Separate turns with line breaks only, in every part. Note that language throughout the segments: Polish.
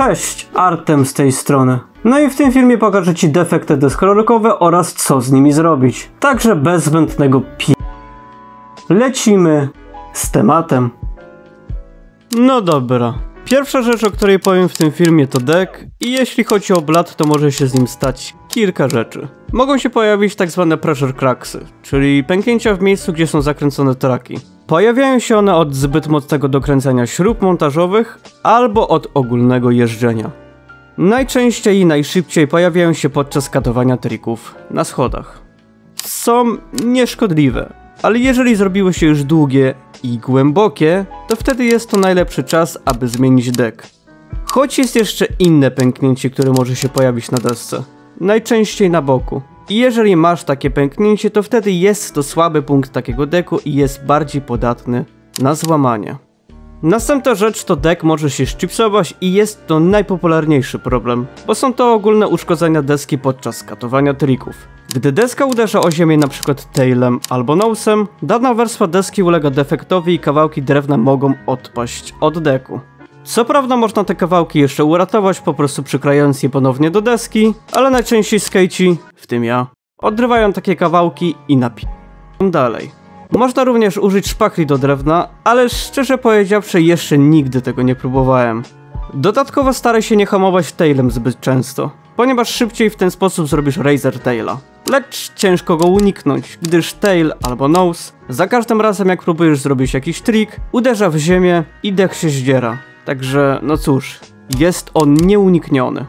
Cześć, Artem z tej strony. No i w tym filmie pokażę Ci defekty deskorolkowe oraz co z nimi zrobić. Także bez zbędnego lecimy z tematem. No dobra. Pierwsza rzecz, o której powiem w tym filmie, to deck i jeśli chodzi o blat, to może się z nim stać kilka rzeczy. Mogą się pojawić tak zwane pressure cracksy, czyli pęknięcia w miejscu, gdzie są zakręcone traki. Pojawiają się one od zbyt mocnego dokręcania śrub montażowych albo od ogólnego jeżdżenia. Najczęściej i najszybciej pojawiają się podczas katowania trików na schodach. Są nieszkodliwe, ale jeżeli zrobiły się już długie i głębokie, to wtedy jest to najlepszy czas, aby zmienić deck. Choć jest jeszcze inne pęknięcie, które może się pojawić na desce. Najczęściej na boku. I jeżeli masz takie pęknięcie, to wtedy jest to słaby punkt takiego decku i jest bardziej podatny na złamanie. Następna rzecz to deck może się szczypsować i jest to najpopularniejszy problem, bo są to ogólne uszkodzenia deski podczas katowania trików. Gdy deska uderza o ziemię np. tailem albo nosem, dana warstwa deski ulega defektowi i kawałki drewna mogą odpaść od decku. Co prawda można te kawałki jeszcze uratować, po prostu przyklejając je ponownie do deski, ale najczęściej skejci, w tym ja, odrywają takie kawałki i napijają dalej. Można również użyć szpachli do drewna, ale szczerze powiedziawszy jeszcze nigdy tego nie próbowałem. Dodatkowo staraj się nie hamować tailem zbyt często, ponieważ szybciej w ten sposób zrobisz razor taila. Lecz ciężko go uniknąć, gdyż tail albo nose za każdym razem jak próbujesz zrobić jakiś trik, uderza w ziemię i deck się zdziera. Także no cóż, jest on nieunikniony.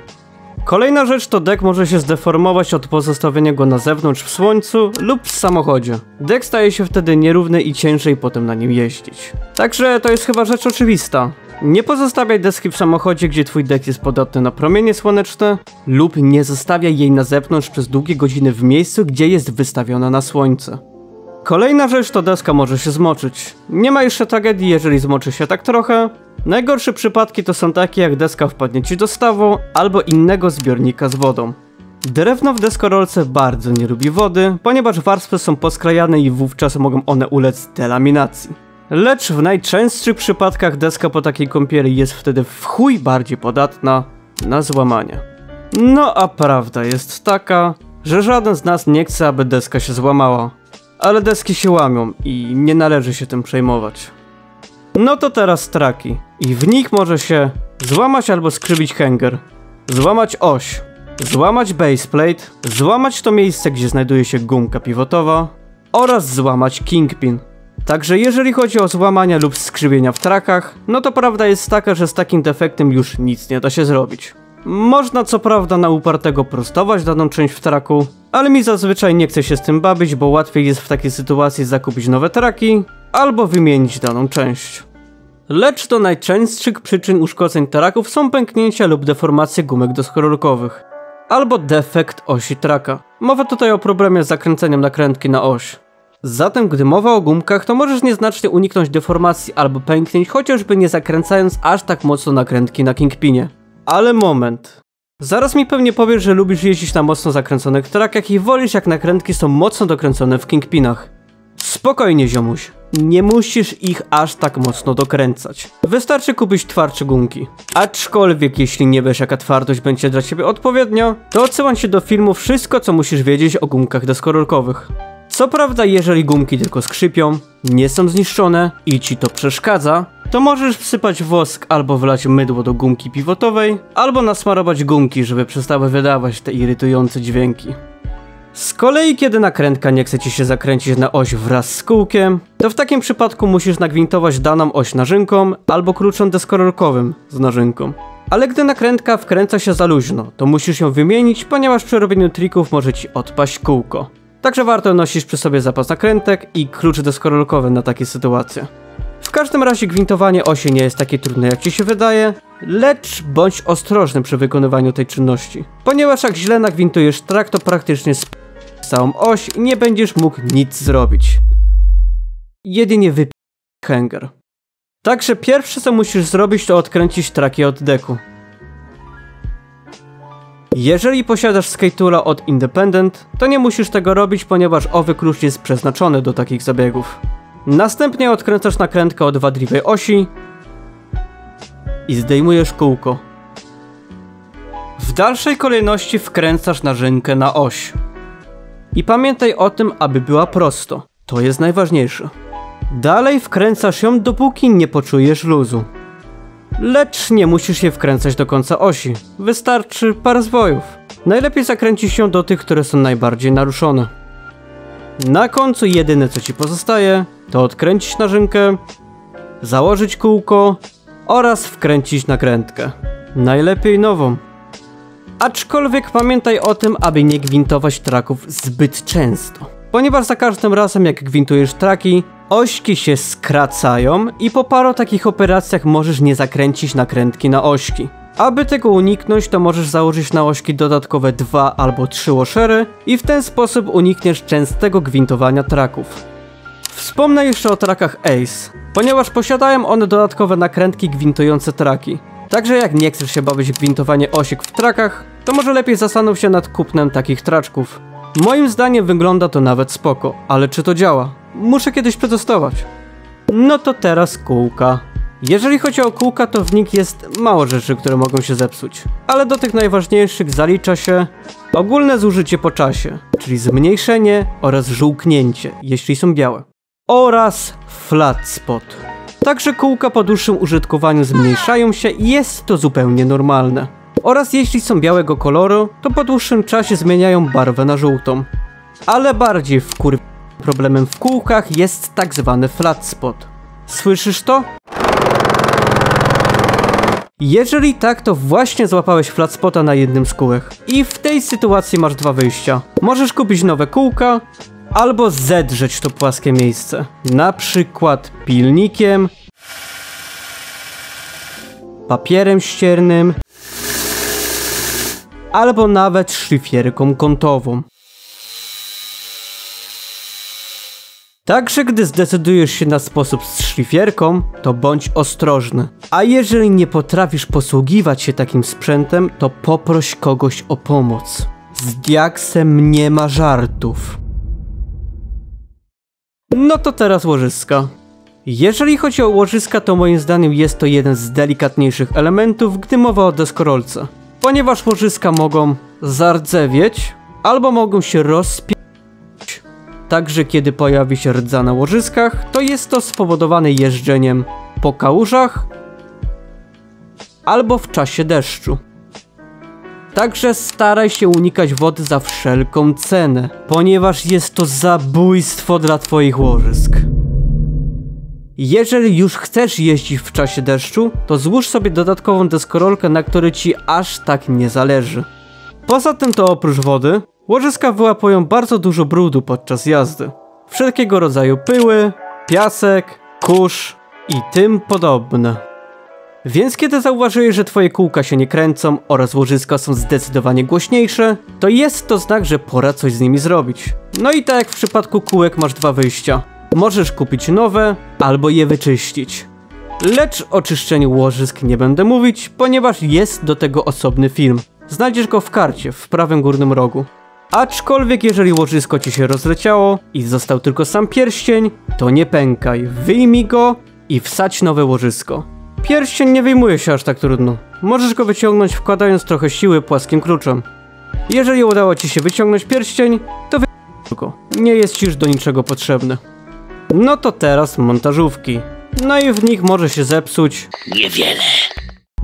Kolejna rzecz to deck może się zdeformować od pozostawienia go na zewnątrz w słońcu lub w samochodzie. Deck staje się wtedy nierówny i ciężej potem na nim jeździć. Także to jest chyba rzecz oczywista. Nie pozostawiaj deski w samochodzie, gdzie twój deck jest podatny na promienie słoneczne, lub nie zostawiaj jej na zewnątrz przez długie godziny w miejscu, gdzie jest wystawiona na słońce. Kolejna rzecz to deska może się zmoczyć. Nie ma jeszcze tragedii, jeżeli zmoczy się tak trochę. Najgorsze przypadki to są takie, jak deska wpadnie ci do stawu albo innego zbiornika z wodą. Drewno w deskorolce bardzo nie lubi wody, ponieważ warstwy są posklejane i wówczas mogą one ulec delaminacji. Lecz w najczęstszych przypadkach deska po takiej kąpieli jest wtedy w chuj bardziej podatna na złamanie. No a prawda jest taka, że żaden z nas nie chce, aby deska się złamała. Ale deski się łamią i nie należy się tym przejmować. No to teraz traki. I w nich może się złamać albo skrzywić hanger, złamać oś, złamać baseplate, złamać to miejsce, gdzie znajduje się gumka pivotowa oraz złamać kingpin. Także jeżeli chodzi o złamania lub skrzywienia w trakach, no to prawda jest taka, że z takim defektem już nic nie da się zrobić. Można co prawda na upartego prostować daną część w traku, ale mi zazwyczaj nie chce się z tym bawić, bo łatwiej jest w takiej sytuacji zakupić nowe traki albo wymienić daną część. Lecz do najczęstszych przyczyn uszkodzeń traków są pęknięcia lub deformacje gumek deskorolkowych albo defekt osi traka. Mowa tutaj o problemie z zakręceniem nakrętki na oś. Zatem gdy mowa o gumkach, to możesz nieznacznie uniknąć deformacji albo pęknięć, chociażby nie zakręcając aż tak mocno nakrętki na kingpinie. Ale moment. Zaraz mi pewnie powiesz, że lubisz jeździć na mocno zakręconych trakach i wolisz jak nakrętki są mocno dokręcone w kingpinach. Spokojnie ziomuś, nie musisz ich aż tak mocno dokręcać. Wystarczy kupić twardsze gumki. Aczkolwiek jeśli nie wiesz jaka twardość będzie dla ciebie odpowiednia, to odsyłam cię do filmu Wszystko co musisz wiedzieć o gumkach deskorolkowych. Co prawda jeżeli gumki tylko skrzypią, nie są zniszczone i ci to przeszkadza, to możesz wsypać wosk albo wlać mydło do gumki pivotowej, albo nasmarować gumki, żeby przestały wydawać te irytujące dźwięki. Z kolei kiedy nakrętka nie chce ci się zakręcić na oś wraz z kółkiem, to w takim przypadku musisz nagwintować daną oś narzynką albo kluczem deskorolkowym z narzynką. Ale gdy nakrętka wkręca się za luźno, to musisz ją wymienić, ponieważ przy robieniu trików może ci odpaść kółko. Także warto nosić przy sobie zapas nakrętek i klucz deskorolkowy na takie sytuacje. W każdym razie gwintowanie osi nie jest takie trudne jak ci się wydaje, lecz bądź ostrożny przy wykonywaniu tej czynności. Ponieważ jak źle nagwintujesz trak, to praktycznie całą oś i nie będziesz mógł nic zrobić. Jedynie wypić hanger. Także pierwsze co musisz zrobić to odkręcić traki od decku. Jeżeli posiadasz Skatula od Independent, to nie musisz tego robić, ponieważ owy klucz jest przeznaczony do takich zabiegów. Następnie odkręcasz nakrętkę od wadliwej osi i zdejmujesz kółko. W dalszej kolejności wkręcasz narzędzinkę na oś. I pamiętaj o tym, aby była prosto. To jest najważniejsze. Dalej wkręcasz ją, dopóki nie poczujesz luzu. Lecz nie musisz je wkręcać do końca osi. Wystarczy parę zwojów. Najlepiej zakręcić ją do tych, które są najbardziej naruszone. Na końcu jedyne co ci pozostaje, to odkręcić narzędzinkę, założyć kółko oraz wkręcić nakrętkę. Najlepiej nową. Aczkolwiek pamiętaj o tym, aby nie gwintować traków zbyt często. Ponieważ za każdym razem jak gwintujesz traki, ośki się skracają i po paru takich operacjach możesz nie zakręcić nakrętki na ośki. Aby tego uniknąć, to możesz założyć na ośki dodatkowe 2 albo 3 washery i w ten sposób unikniesz częstego gwintowania traków. Wspomnę jeszcze o trakach Ace, ponieważ posiadają one dodatkowe nakrętki gwintujące traki. Także jak nie chcesz się bawić w gwintowanie osiek w trakach, to może lepiej zastanów się nad kupnem takich traczków. Moim zdaniem wygląda to nawet spoko, ale czy to działa? Muszę kiedyś przetestować. No to teraz kółka. Jeżeli chodzi o kółka, to w nich jest mało rzeczy, które mogą się zepsuć. Ale do tych najważniejszych zalicza się ogólne zużycie po czasie, czyli zmniejszenie oraz żółknięcie, jeśli są białe. Oraz flat spot. Także kółka po dłuższym użytkowaniu zmniejszają się i jest to zupełnie normalne. Oraz jeśli są białego koloru, to po dłuższym czasie zmieniają barwę na żółtą. Ale bardziej problemem w kółkach jest tak zwany flat spot. Słyszysz to? Jeżeli tak, to właśnie złapałeś flat spota na jednym z kółek. I w tej sytuacji masz dwa wyjścia. Możesz kupić nowe kółka, albo zedrzeć to płaskie miejsce. Na przykład pilnikiem, papierem ściernym, albo nawet szlifierką kątową. Także gdy zdecydujesz się na sposób z szlifierką, to bądź ostrożny. A jeżeli nie potrafisz posługiwać się takim sprzętem, to poproś kogoś o pomoc. Z diaksem nie ma żartów. No to teraz łożyska. Jeżeli chodzi o łożyska, to moim zdaniem jest to jeden z delikatniejszych elementów, gdy mowa o deskorolce. Ponieważ łożyska mogą zardzewieć, albo mogą się rozpiąć. Także kiedy pojawi się rdza na łożyskach, to jest to spowodowane jeżdżeniem po kałużach albo w czasie deszczu. Także staraj się unikać wody za wszelką cenę, ponieważ jest to zabójstwo dla twoich łożysk. Jeżeli już chcesz jeździć w czasie deszczu, to złóż sobie dodatkową deskorolkę, na której ci aż tak nie zależy. Poza tym to oprócz wody, łożyska wyłapują bardzo dużo brudu podczas jazdy. Wszelkiego rodzaju pyły, piasek, kurz i tym podobne. Więc kiedy zauważyłeś, że twoje kółka się nie kręcą oraz łożyska są zdecydowanie głośniejsze, to jest to znak, że pora coś z nimi zrobić. No i tak jak w przypadku kółek masz dwa wyjścia. Możesz kupić nowe, albo je wyczyścić. Lecz o czyszczeniu łożysk nie będę mówić, ponieważ jest do tego osobny film. Znajdziesz go w karcie w prawym górnym rogu. Aczkolwiek jeżeli łożysko ci się rozleciało i został tylko sam pierścień, to nie pękaj, wyjmij go i wsadź nowe łożysko. Pierścień nie wyjmuje się aż tak trudno. Możesz go wyciągnąć wkładając trochę siły płaskim kluczem. Jeżeli udało ci się wyciągnąć pierścień, to wyjmij go. Nie jest ci już do niczego potrzebny. No to teraz montażówki. No i w nich może się zepsuć
niewiele.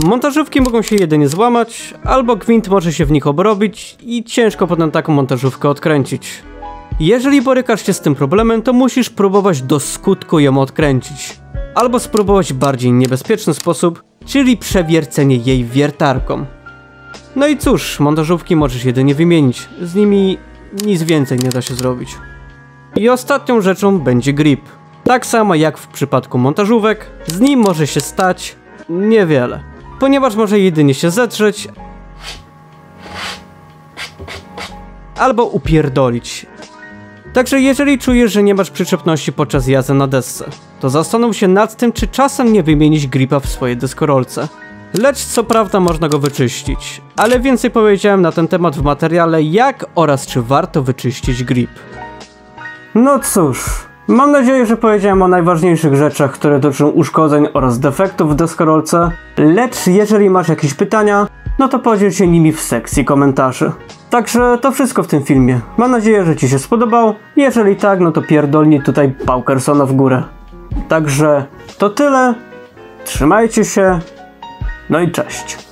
Montażówki mogą się jedynie złamać, albo gwint może się w nich obrobić i ciężko potem taką montażówkę odkręcić. Jeżeli borykasz się z tym problemem, to musisz próbować do skutku ją odkręcić. Albo spróbować bardziej niebezpieczny sposób, czyli przewiercenie jej wiertarką. No i cóż, montażówki możesz jedynie wymienić, z nimi nic więcej nie da się zrobić. I ostatnią rzeczą będzie grip. Tak samo jak w przypadku montażówek, z nim może się stać niewiele. Ponieważ może jedynie się zetrzeć albo upierdolić. Także jeżeli czujesz, że nie masz przyczepności podczas jazdy na desce, to zastanów się nad tym, czy czasem nie wymienić gripa w swojej deskorolce. Lecz co prawda można go wyczyścić, ale więcej powiedziałem na ten temat w materiale jak oraz czy warto wyczyścić grip. No cóż, mam nadzieję, że powiedziałem o najważniejszych rzeczach, które dotyczą uszkodzeń oraz defektów w deskorolce, lecz jeżeli masz jakieś pytania, no to podziel się nimi w sekcji komentarzy. Także to wszystko w tym filmie. Mam nadzieję, że Ci się spodobał. Jeżeli tak, no to pierdolnij tutaj Paukersona w górę. Także to tyle. Trzymajcie się. No i cześć.